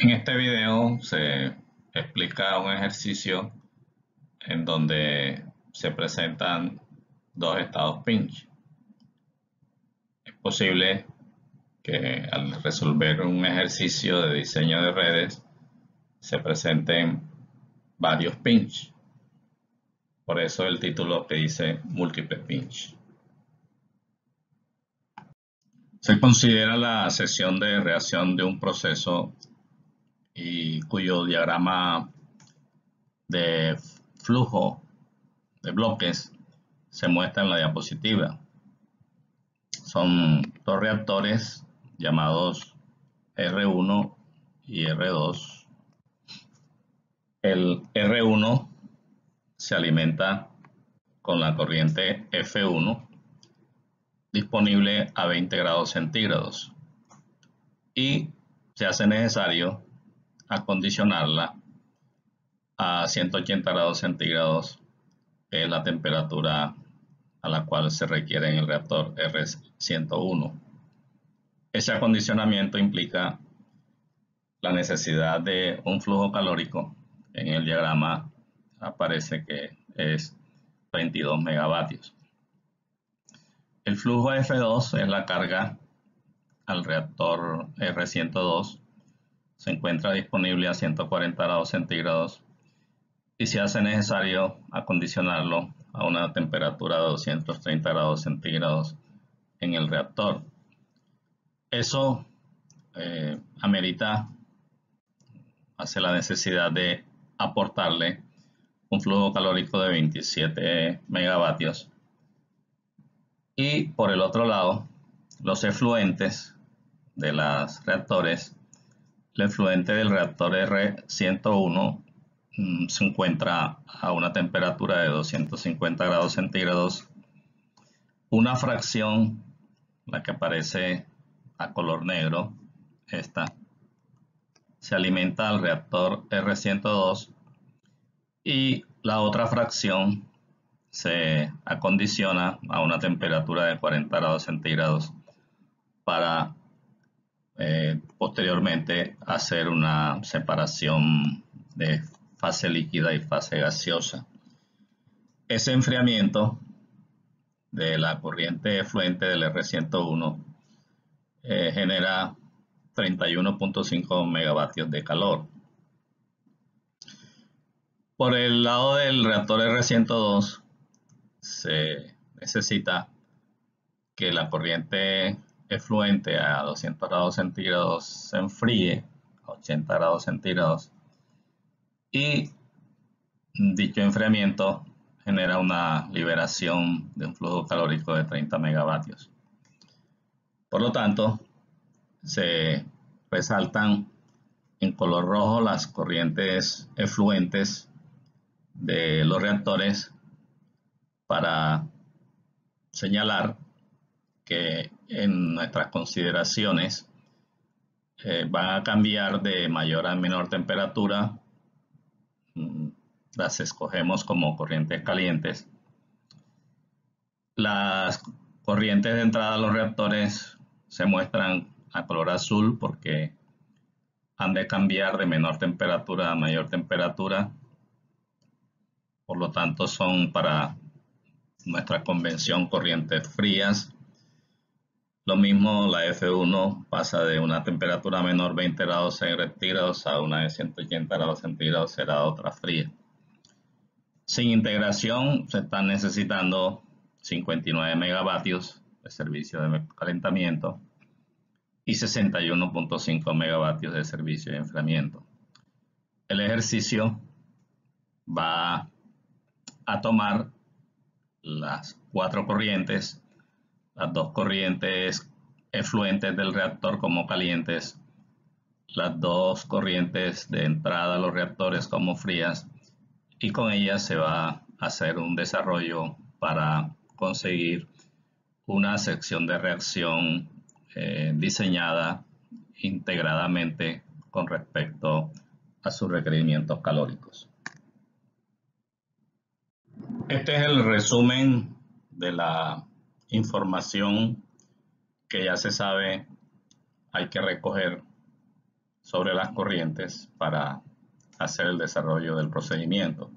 En este video se explica un ejercicio en donde se presentan dos estados pinch. Es posible que al resolver un ejercicio de diseño de redes se presenten varios pinch. Por eso el título que dice múltiple pinch. Se considera la sesión de reacción de un proceso y cuyo diagrama de flujo de bloques se muestra en la diapositiva. Son dos reactores llamados R1 y R2. El R1 se alimenta con la corriente F1 disponible a 20 grados centígrados y se hace necesario acondicionarla a 180 grados centígrados, que es la temperatura a la cual se requiere en el reactor R101. Ese acondicionamiento implica la necesidad de un flujo calórico. En el diagrama aparece que es 22 megavatios. El flujo F2 es la carga al reactor R102. Se encuentra disponible a 140 grados centígrados y se hace necesario acondicionarlo a una temperatura de 230 grados centígrados en el reactor. Eso hace la necesidad de aportarle un flujo calórico de 27 megavatios. Y por el otro lado, los efluentes de los reactores, el efluente del reactor R101 se encuentra a una temperatura de 250 grados centígrados. Una fracción, la que aparece a color negro, esta, se alimenta al reactor R102 y la otra fracción se acondiciona a una temperatura de 40 grados centígrados para posteriormente hacer una separación de fase líquida y fase gaseosa. Ese enfriamiento de la corriente efluente del R101 genera 31.5 megavatios de calor. Por el lado del reactor R102 se necesita que la corriente efluente a 200 grados centígrados se enfríe a 80 grados centígrados y dicho enfriamiento genera una liberación de un flujo calórico de 30 megavatios. Por lo tanto, se resaltan en color rojo las corrientes efluentes de los reactores para señalar que en nuestras consideraciones van a cambiar de mayor a menor temperatura. Las escogemos como corrientes calientes. Las corrientes de entrada a los reactores se muestran a color azul porque han de cambiar de menor temperatura a mayor temperatura. Por lo tanto, son para nuestra convención corrientes frías. Lo mismo la F1 pasa de una temperatura menor 20 grados centígrados a una de 180 grados centígrados, será otra fría. Sin integración se están necesitando 59 megavatios de servicio de calentamiento y 61.5 megavatios de servicio de enfriamiento. El ejercicio va a tomar las cuatro corrientes, las dos corrientes efluentes del reactor como calientes, las dos corrientes de entrada a los reactores como frías, y con ellas se va a hacer un desarrollo para conseguir una sección de reacción diseñada integradamente con respecto a sus requerimientos calóricos. Este es el resumen de la información que ya se sabe hay que recoger sobre las corrientes para hacer el desarrollo del procedimiento.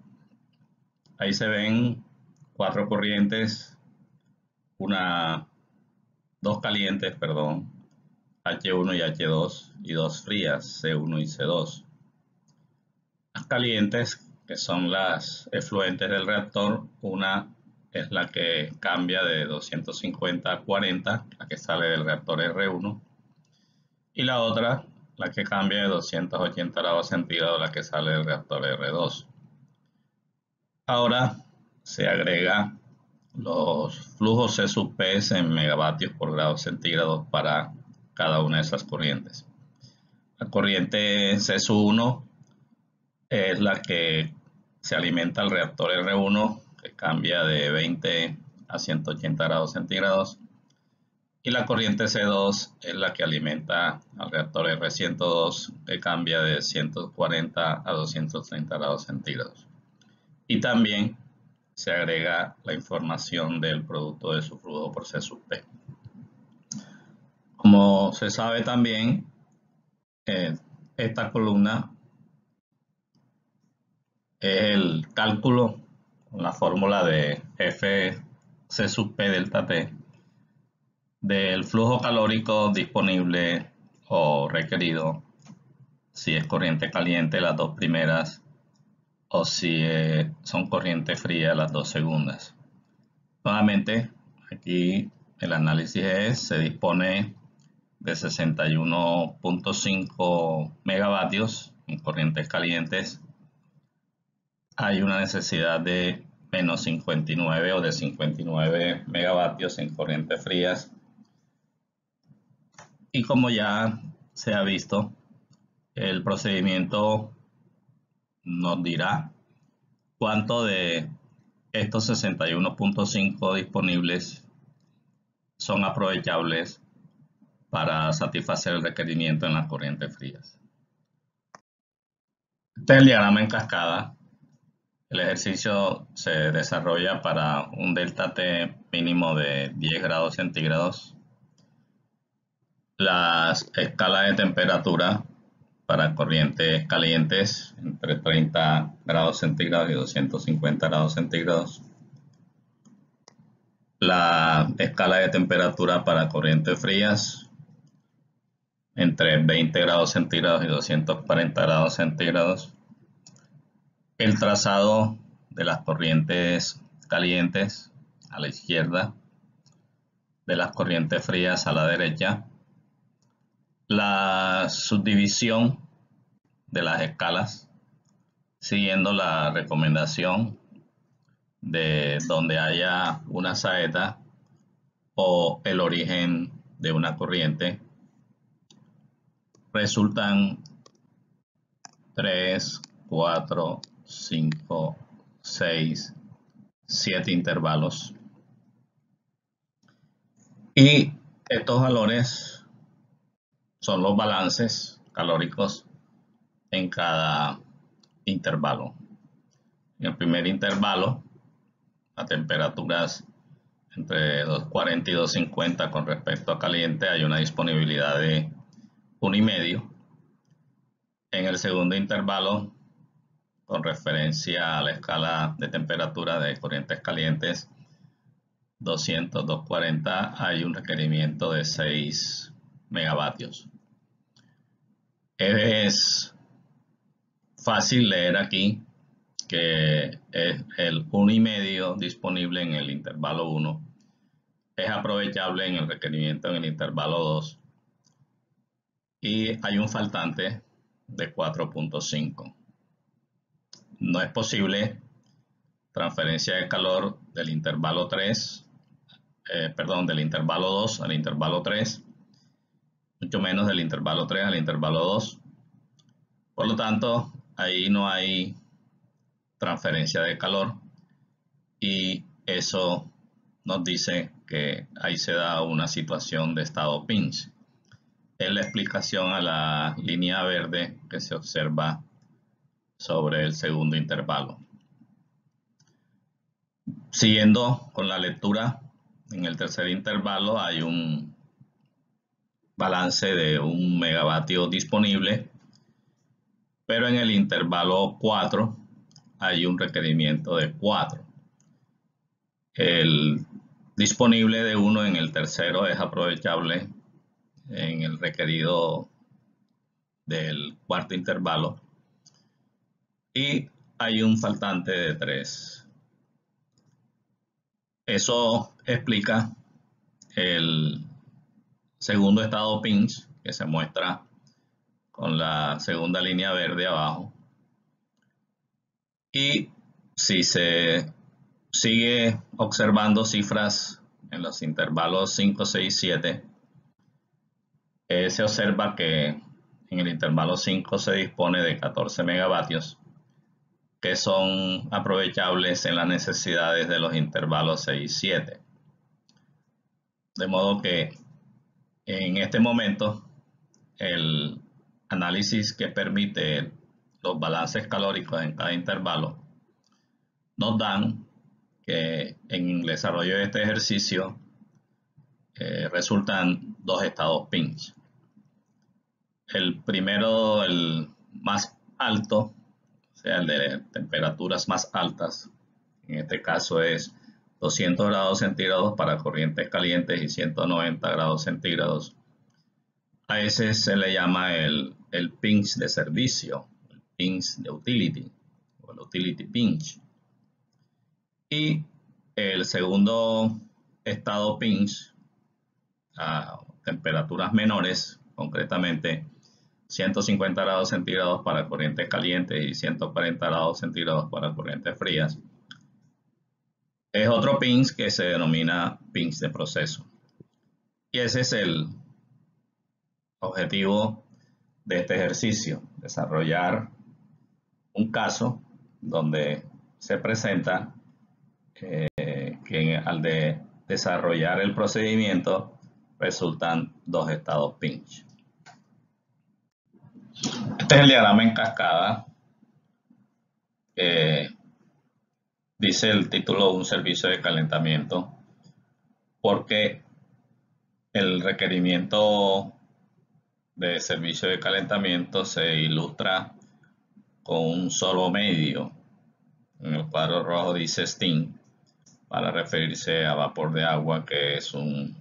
Ahí se ven 4 corrientes, dos calientes, perdón, H1 y H2, y 2 frías, C1 y C2. Las calientes, que son las efluentes del reactor, una es la que cambia de 250 a 40, la que sale del reactor R1, y la otra, la que cambia de 280 grados centígrados, la que sale del reactor R2. Ahora se agrega los flujos C sub P en megavatios por grado centígrado para cada una de esas corrientes. La corriente C sub 1 es la que se alimenta al reactor R1, que cambia de 20 a 180 grados centígrados. Y la corriente C2 es la que alimenta al reactor R102, que cambia de 140 a 230 grados centígrados. Y también se agrega la información del producto de su flujo por C sub P. Como se sabe también, esta columna es el cálculo con la fórmula de F C sub P delta T del flujo calórico disponible o requerido si es corriente caliente las dos primeras o si son corriente fría las dos segundas. Nuevamente, aquí el análisis se dispone de 61.5 megavatios en corrientes calientes. Hay una necesidad de menos 59 o de 59 megavatios en corrientes frías. Y como ya se ha visto, el procedimiento nos dirá cuánto de estos 61.5 disponibles son aprovechables para satisfacer el requerimiento en las corrientes frías. Este es el diagrama en cascada. El ejercicio se desarrolla para un delta T mínimo de 10 grados centígrados. Las escalas de temperatura para corrientes calientes entre 30 grados centígrados y 250 grados centígrados. La escala de temperatura para corrientes frías entre 20 grados centígrados y 240 grados centígrados. El trazado de las corrientes calientes a la izquierda, de las corrientes frías a la derecha. La subdivisión de las escalas siguiendo la recomendación de donde haya una saeta o el origen de una corriente. Resultan 3, 4, 5, 6, 7 intervalos. Y estos valores son los balances calóricos en cada intervalo. En el primer intervalo, a temperaturas entre 240 y 250 con respecto a caliente, hay una disponibilidad de 1,5. En el segundo intervalo, con referencia a la escala de temperatura de corrientes calientes 200, 240, hay un requerimiento de 6 megavatios. Es fácil leer aquí que es el 1,5 disponible en el intervalo 1 es aprovechable en el requerimiento en el intervalo 2 y hay un faltante de 4.5. No es posible transferencia de calor del intervalo 3, del intervalo 2 al intervalo 3, mucho menos del intervalo 3 al intervalo 2. Por lo tanto, ahí no hay transferencia de calor y eso nos dice que ahí se da una situación de estado pinch. Es la explicación a la línea verde que se observa sobre el segundo intervalo. Siguiendo con la lectura, en el tercer intervalo hay un balance de 1 megavatio disponible pero en el intervalo 4 hay un requerimiento de 4. El disponible de 1 en el tercero es aprovechable en el requerido del cuarto intervalo y hay un faltante de 3. Eso explica el segundo estado pinch que se muestra con la segunda línea verde abajo. Y si se sigue observando cifras en los intervalos 5, 6, 7, se observa que en el intervalo 5 se dispone de 14 megavatios que son aprovechables en las necesidades de los intervalos 6 y 7. De modo que en este momento el análisis que permite los balances calóricos en cada intervalo nos dan que en el desarrollo de este ejercicio resultan dos estados pinch. El primero, el más alto, o sea, el de temperaturas más altas, en este caso es 200 grados centígrados para corrientes calientes y 190 grados centígrados. A ese se le llama el pinch de servicio, el pinch de utility, o el utility pinch. Y el segundo estado pinch a temperaturas menores, concretamente 150 grados centígrados para corrientes calientes y 140 grados centígrados para corrientes frías, es otro pinch que se denomina pinch de proceso. Y ese es el objetivo de este ejercicio, desarrollar un caso donde se presenta que al desarrollar el procedimiento resultan dos estados pinch. Este es el diagrama en cascada. Dice el título un servicio de calentamiento porque el requerimiento de servicio de calentamiento se ilustra con un solo medio. En el cuadro rojo dice steam para referirse a vapor de agua, que es un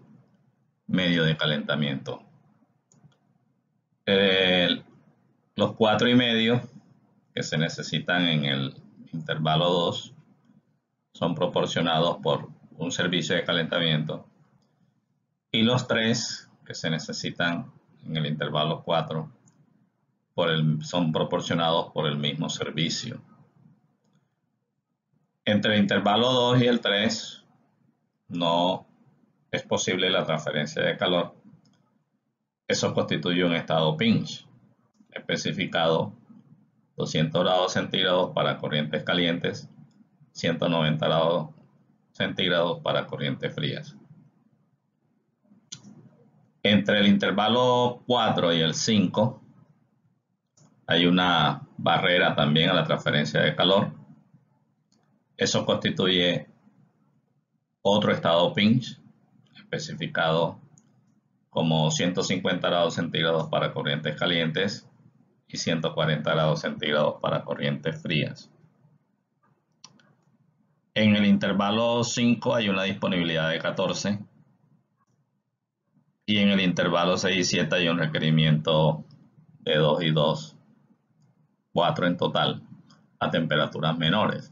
medio de calentamiento. Los 4,5 que se necesitan en el intervalo 2 son proporcionados por un servicio de calentamiento y los 3 que se necesitan en el intervalo 4 son proporcionados por el mismo servicio. Entre el intervalo 2 y el 3 no es posible la transferencia de calor. Eso constituye un estado pinch, especificado 200 grados centígrados para corrientes calientes, 190 grados centígrados para corrientes frías. Entre el intervalo 4 y el 5 hay una barrera también a la transferencia de calor. Eso constituye otro estado pinch, especificado como 150 grados centígrados para corrientes calientes y 140 grados centígrados para corrientes frías. En el intervalo 5 hay una disponibilidad de 14 y en el intervalo 6 y 7 hay un requerimiento de 2 y 2, 4 en total, a temperaturas menores.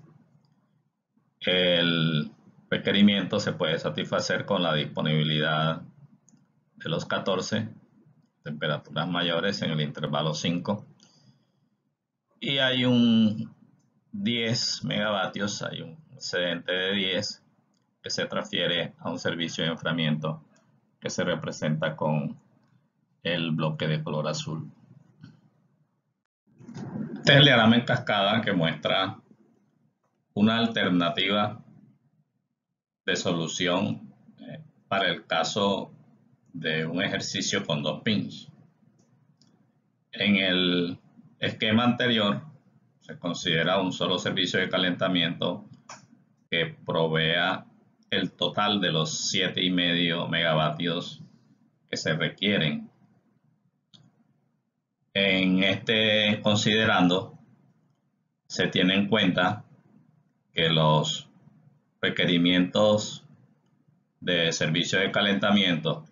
El requerimiento se puede satisfacer con la disponibilidad de los 14 temperaturas mayores en el intervalo 5 y hay un 10 megavatios, hay un excedente de 10 que se transfiere a un servicio de enfriamiento que se representa con el bloque de color azul. Este es el diagrama en cascada que muestra una alternativa de solución para el caso de un ejercicio con dos pinch. En el esquema anterior se considera un solo servicio de calentamiento que provea el total de los 7,5 megavatios que se requieren. En este considerando se tiene en cuenta que los requerimientos de servicio de calentamiento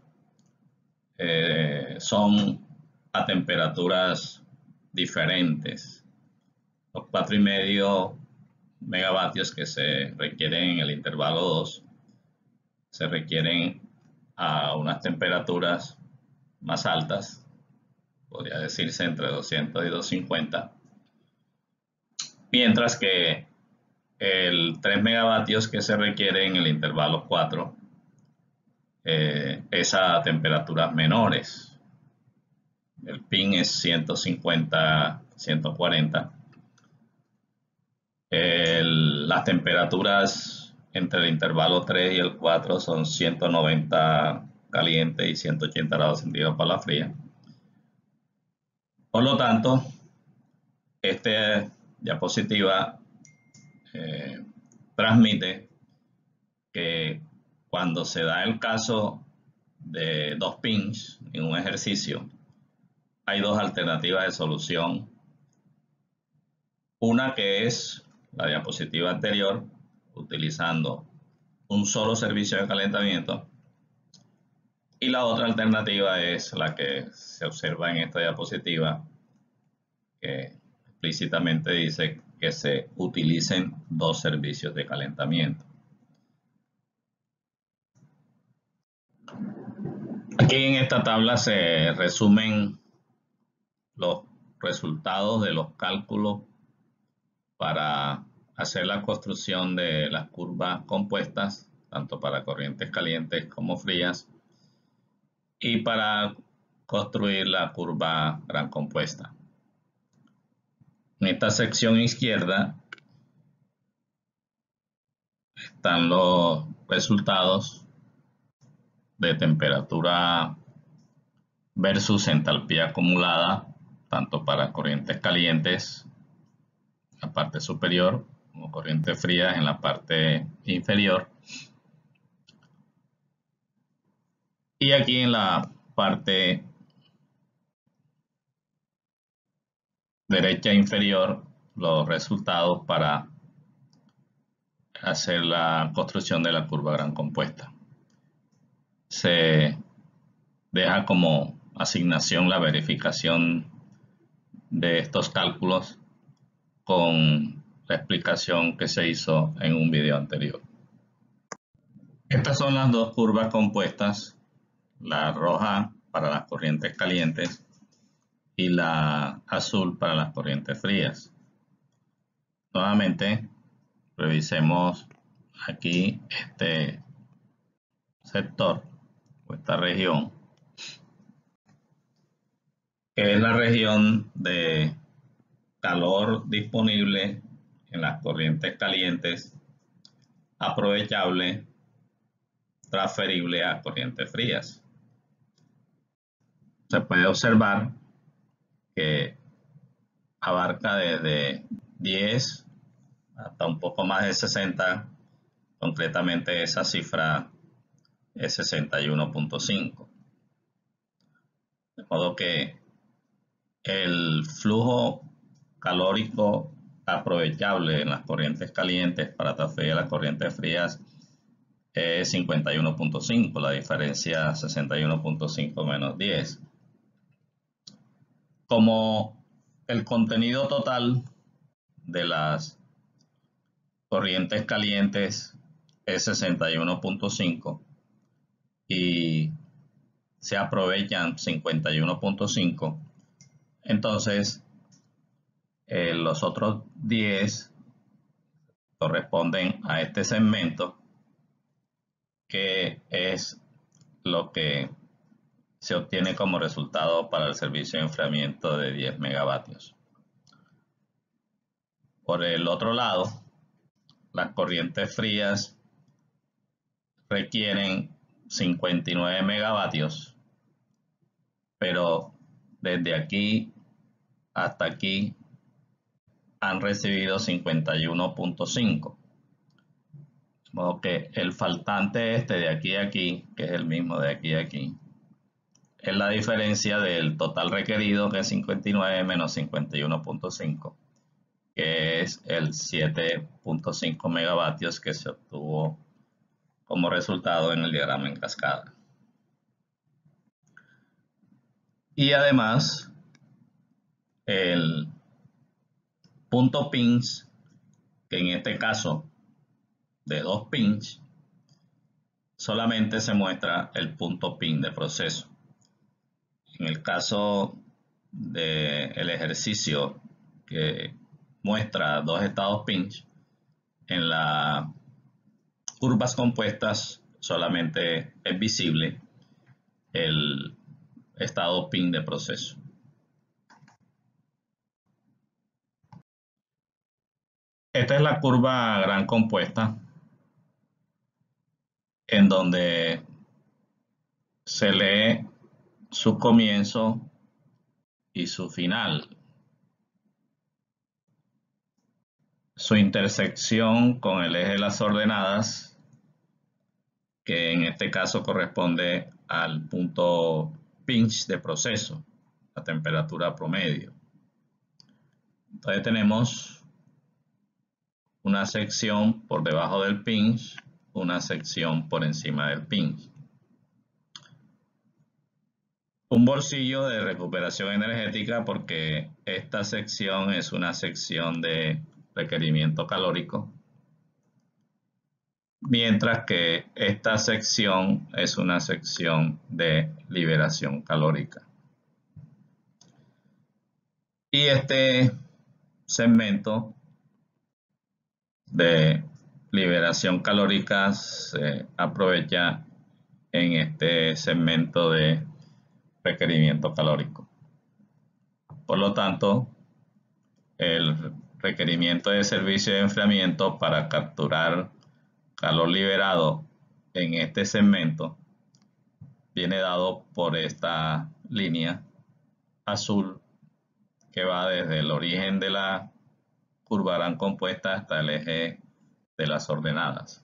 son a temperaturas diferentes. Los 4,5 megavatios que se requieren en el intervalo 2 se requieren a unas temperaturas más altas, podría decirse entre 200 y 250, mientras que el 3 megavatios que se requiere en el intervalo 4 es a temperaturas menores. El pin es 150, 140. Las temperaturas entre el intervalo 3 y el 4 son 190 caliente y 180 grados centígrados para la fría. Por lo tanto, esta diapositiva transmite que cuando se da el caso de 2 pins en un ejercicio, hay 2 alternativas de solución. Una que es la diapositiva anterior, utilizando un solo servicio de calentamiento, y la otra alternativa es la que se observa en esta diapositiva, que explícitamente dice que se utilicen 2 servicios de calentamiento. Aquí en esta tabla se resumen los resultados de los cálculos para hacer la construcción de las curvas compuestas, tanto para corrientes calientes como frías, y para construir la curva gran compuesta. En esta sección izquierda están los resultados de temperatura versus entalpía acumulada, tanto para corrientes calientes en la parte superior como corrientes frías en la parte inferior. Y aquí en la parte derecha inferior los resultados para hacer la construcción de la curva gran compuesta. Se deja como asignación la verificación de estos cálculos con la explicación que se hizo en un video anterior. Estas son las 2 curvas compuestas, la roja para las corrientes calientes y la azul para las corrientes frías. Nuevamente, revisemos aquí este sector o esta región, que es la región de calor disponible en las corrientes calientes, aprovechable, transferible a corrientes frías. Se puede observar que abarca desde 10 hasta un poco más de 60, concretamente esa cifra es 61.5. De modo que el flujo calórico aprovechable en las corrientes calientes para transferir a las corrientes frías es 51.5, la diferencia 61.5 menos 10. Como el contenido total de las corrientes calientes es 61.5 y se aprovechan 51.5, entonces los otros 10 corresponden a este segmento, que es lo que se obtiene como resultado para el servicio de enfriamiento de 10 megavatios. Por el otro lado, las corrientes frías requieren 59 megavatios, pero desde aquí hasta aquí han recibido 51.5. De modo que el faltante este de aquí a aquí, que es el mismo de aquí a aquí, es la diferencia del total requerido, que es 59 menos 51.5, que es el 7.5 megavatios que se obtuvo como resultado en el diagrama en cascada. Y además, el punto pinch, que en este caso de 2 pinch, solamente se muestra el punto pin de proceso. En el caso del ejercicio que muestra 2 estados pinch, en las curvas compuestas solamente es visible el estado pin de proceso. Esta es la curva gran compuesta, en donde se lee su comienzo y su final. Su intersección con el eje de las ordenadas, que en este caso corresponde al punto pinch de proceso, la temperatura promedio. Entonces tenemos una sección por debajo del pinch, una sección por encima del pinch. Un bolsillo de recuperación energética, porque esta sección es una sección de requerimiento calórico, mientras que esta sección es una sección de liberación calórica. Y este segmento de liberación calórica se aprovecha en este segmento de requerimiento calórico. Por lo tanto, el requerimiento de servicio de enfriamiento para capturar calor liberado en este segmento viene dado por esta línea azul que va desde el origen de la curva gran compuesta hasta el eje de las ordenadas.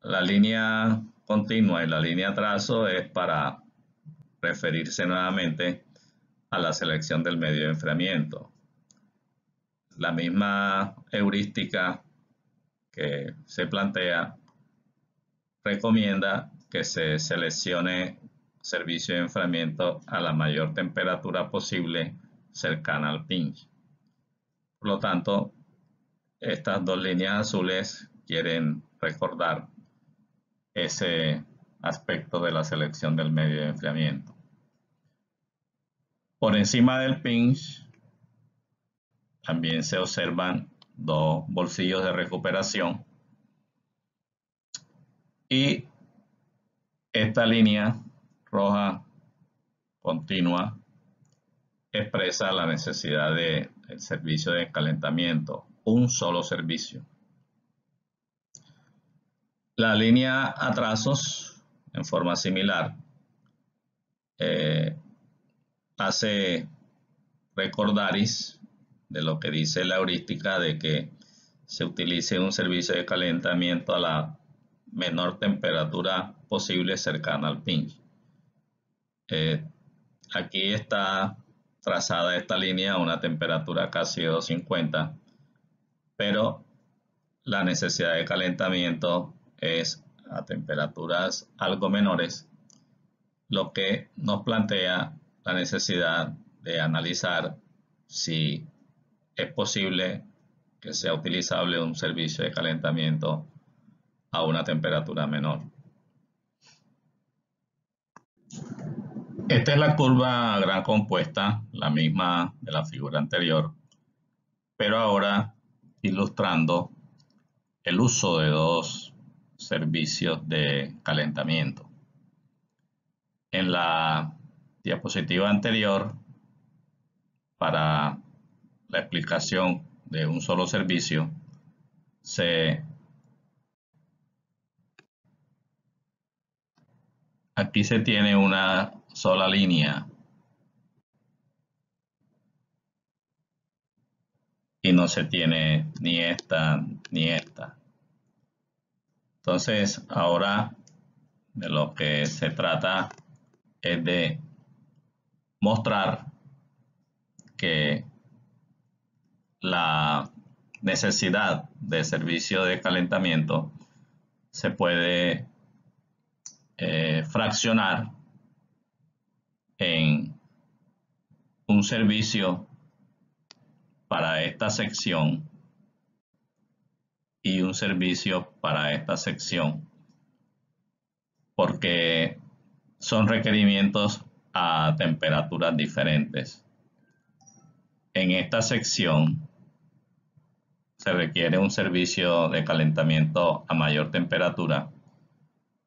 La línea continua y la línea trazo es para referirse nuevamente a la selección del medio de enfriamiento. La misma heurística que se plantea recomienda que se seleccione servicio de enfriamiento a la mayor temperatura posible cercana al pinch. Por lo tanto, estas dos líneas azules quieren recordar ese aspecto de la selección del medio de enfriamiento. Por encima del pinch también se observan dos bolsillos de recuperación, y esta línea roja continua expresa la necesidad del servicio de calentamiento, un solo servicio. La línea a trazos, en forma similar, hace recordaris de lo que dice la heurística de que se utilice un servicio de calentamiento a la menor temperatura posible cercana al pinch. Aquí está trazada esta línea a una temperatura casi de 250, pero la necesidad de calentamiento es a temperaturas algo menores, lo que nos plantea la necesidad de analizar si es posible que sea utilizable un servicio de calentamiento a una temperatura menor. Esta es la curva gran compuesta, la misma de la figura anterior, pero ahora ilustrando el uso de dos servicios de calentamiento. En la diapositiva anterior, para la explicación de un solo servicio, aquí se tiene una sola línea y no se tiene ni esta ni esta. Entonces, ahora de lo que se trata es de mostrar que la necesidad de servicio de calentamiento se puede fraccionar en un servicio para esta sección y un servicio para esta sección, porque son requerimientos a temperaturas diferentes. En esta sección se requiere un servicio de calentamiento a mayor temperatura,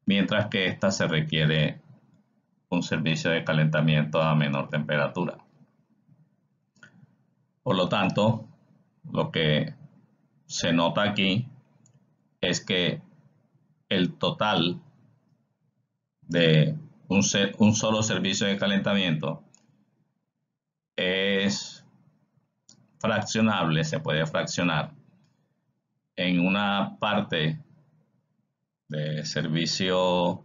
mientras que esta se requiere un servicio de calentamiento a menor temperatura. Por lo tanto, lo que se nota aquí es que el total de un solo servicio de calentamiento es fraccionable, se puede fraccionar en una parte de servicio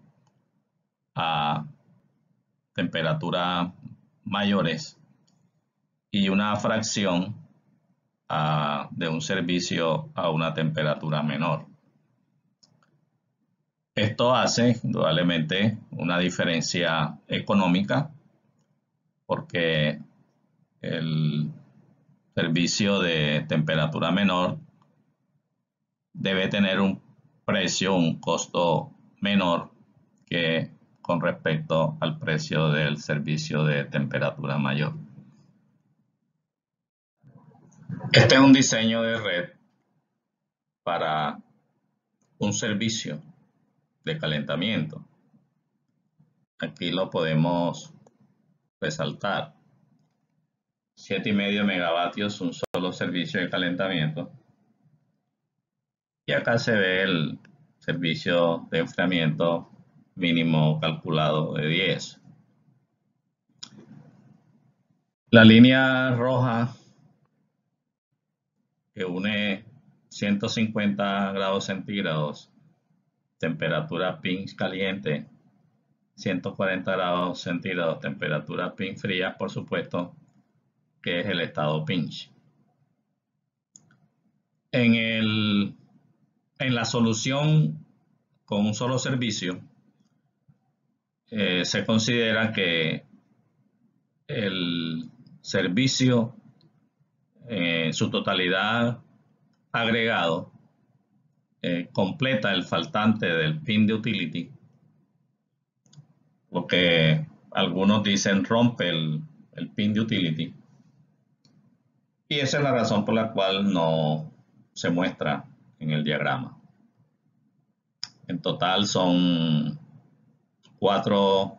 a temperaturas mayores y una fracción de un servicio a una temperatura menor. Esto hace indudablemente una diferencia económica, porque el servicio de temperatura menor debe tener un precio, un costo menor que con respecto al precio del servicio de temperatura mayor. Este es un diseño de red para un servicio de calentamiento. Aquí lo podemos resaltar. 7,5 megavatios, un solo servicio de calentamiento. Y acá se ve el servicio de enfriamiento mínimo calculado de 10. La línea roja que une 150 grados centígrados, temperatura pinch caliente, 140 grados centígrados, temperatura pinch fría, por supuesto, que es el estado pinch. En la solución con un solo servicio, se considera que el servicio en su totalidad agregado completa el faltante del pin de utility, lo que algunos dicen rompe el pin de utility, y esa es la razón por la cual no se muestra en el diagrama. En total son 4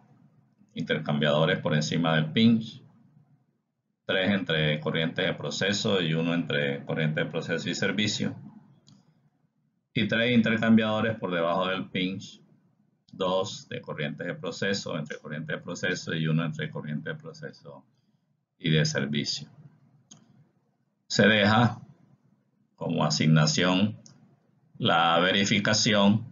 intercambiadores por encima del pinch, 3 entre corriente de proceso y 1 entre corriente de proceso y servicio, y 3 intercambiadores por debajo del pinch, 2 de corriente de proceso, entre corriente de proceso, y 1 entre corriente de proceso y de servicio. Se deja como asignación la verificación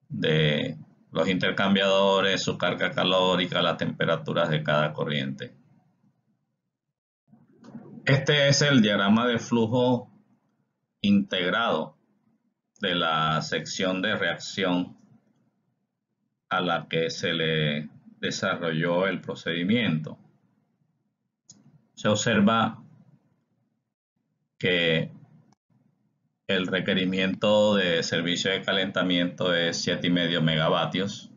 de los intercambiadores, su carga calórica, las temperaturas de cada corriente. Este es el diagrama de flujo integrado de la sección de reacción a la que se le desarrolló el procedimiento. Se observa que el requerimiento de servicio de calentamiento es 7,5 megavatios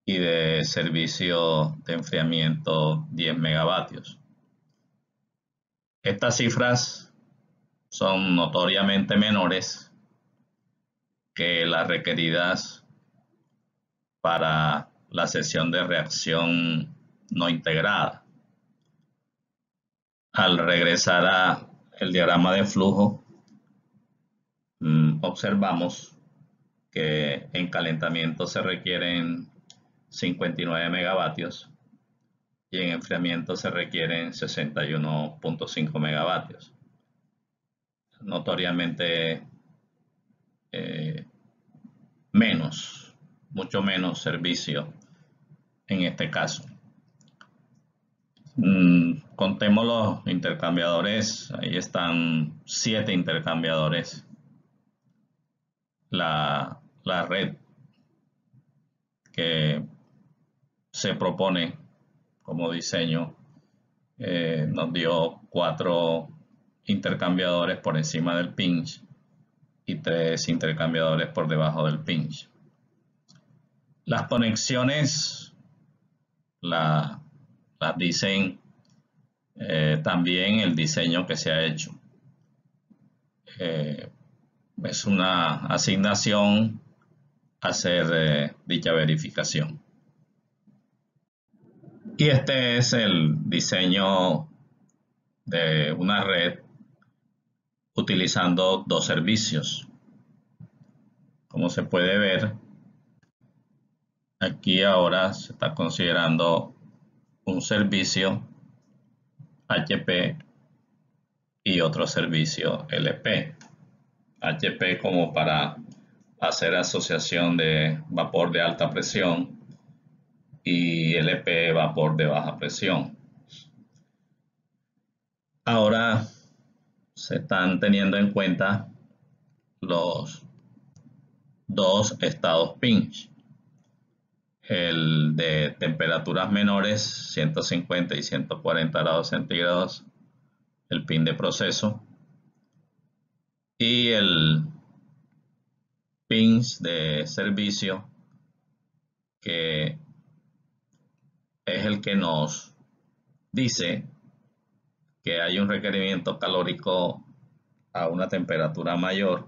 y de servicio de enfriamiento 10 megavatios. Estas cifras son notoriamente menores que las requeridas para la sesión de reacción no integrada. Al regresar al diagrama de flujo, observamos que en calentamiento se requieren 59 megavatios y en enfriamiento se requieren 61,5 megavatios. Notoriamente mucho menos servicio en este caso. Contemos los intercambiadores. Ahí están 7 intercambiadores. La red que se propone como diseño nos dio 4 intercambiadores por encima del pinch y 3 intercambiadores por debajo del pinch. Las conexiones las dicen también el diseño que se ha hecho. Es una asignación hacer dicha verificación. Y este es el diseño de una red utilizando 2 servicios. Como se puede ver, aquí ahora se está considerando un servicio HP y otro servicio LP. HP como para hacer asociación de vapor de alta presión y LP vapor de baja presión. Ahora se están teniendo en cuenta los 2 estados pinch. El de temperaturas menores, 150 y 140 grados centígrados, el pin de proceso, y el pinch de servicio, que es el que nos dice que hay un requerimiento calórico a una temperatura mayor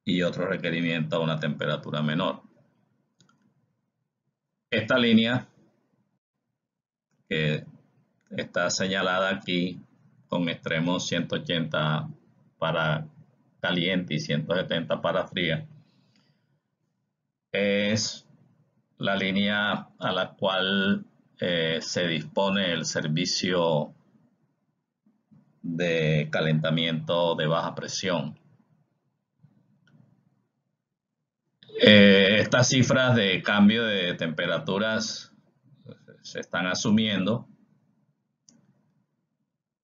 y otro requerimiento a una temperatura menor. Esta línea que está señalada aquí con extremos 180 para caliente y 170 para fría es la línea a la cual se dispone el servicio de calentamiento de baja presión. Estas cifras de cambio de temperaturas se están asumiendo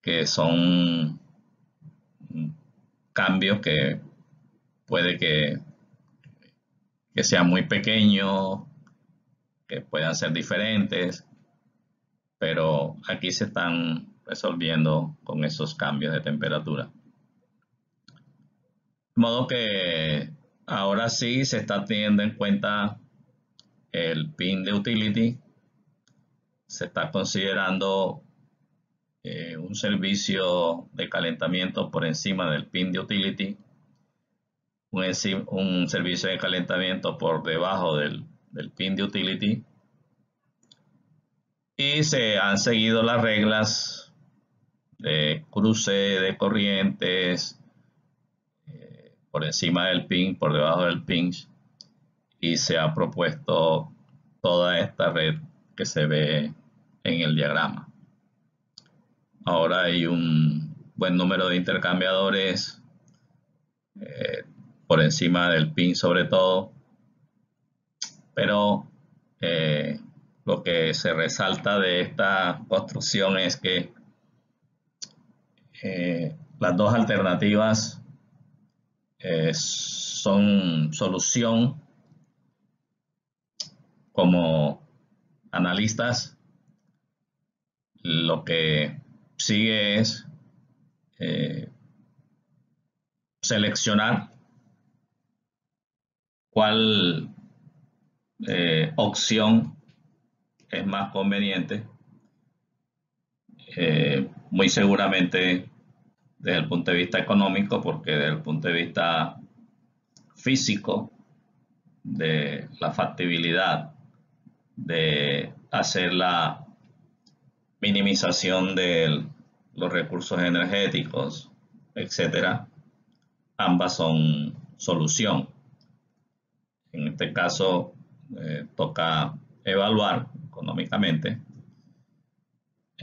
que son cambios que puede que sean muy pequeños, que puedan ser diferentes, pero aquí se están resolviendo con esos cambios de temperatura. De modo que ahora sí se está teniendo en cuenta el pin de utility, se está considerando un servicio de calentamiento por encima del pin de utility, un servicio de calentamiento por debajo del pin de utility, y se han seguido las reglas de cruce de corrientes por encima del pin, por debajo del pinch, y se ha propuesto toda esta red que se ve en el diagrama. Ahora hay un buen número de intercambiadores por encima del pin sobre todo, pero lo que se resalta de esta construcción es que las 2 alternativas son solución. Como analistas, lo que sigue es seleccionar cuál opción es más conveniente. Muy seguramente desde el punto de vista económico, porque desde el punto de vista físico, de la factibilidad de hacer la minimización de los recursos energéticos, etcétera, ambas son solución. En este caso toca evaluar económicamente.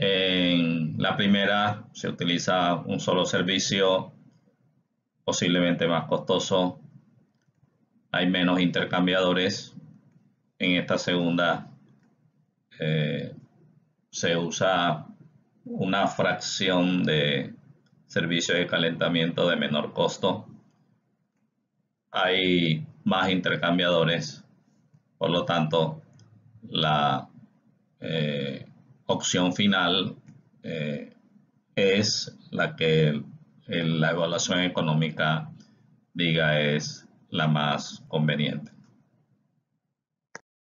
En la primera se utiliza un solo servicio, posiblemente más costoso, hay menos intercambiadores. En esta segunda se usa una fracción de servicio de calentamiento de menor costo. Hay más intercambiadores, por lo tanto, la opción final es la que la evaluación económica diga es la más conveniente.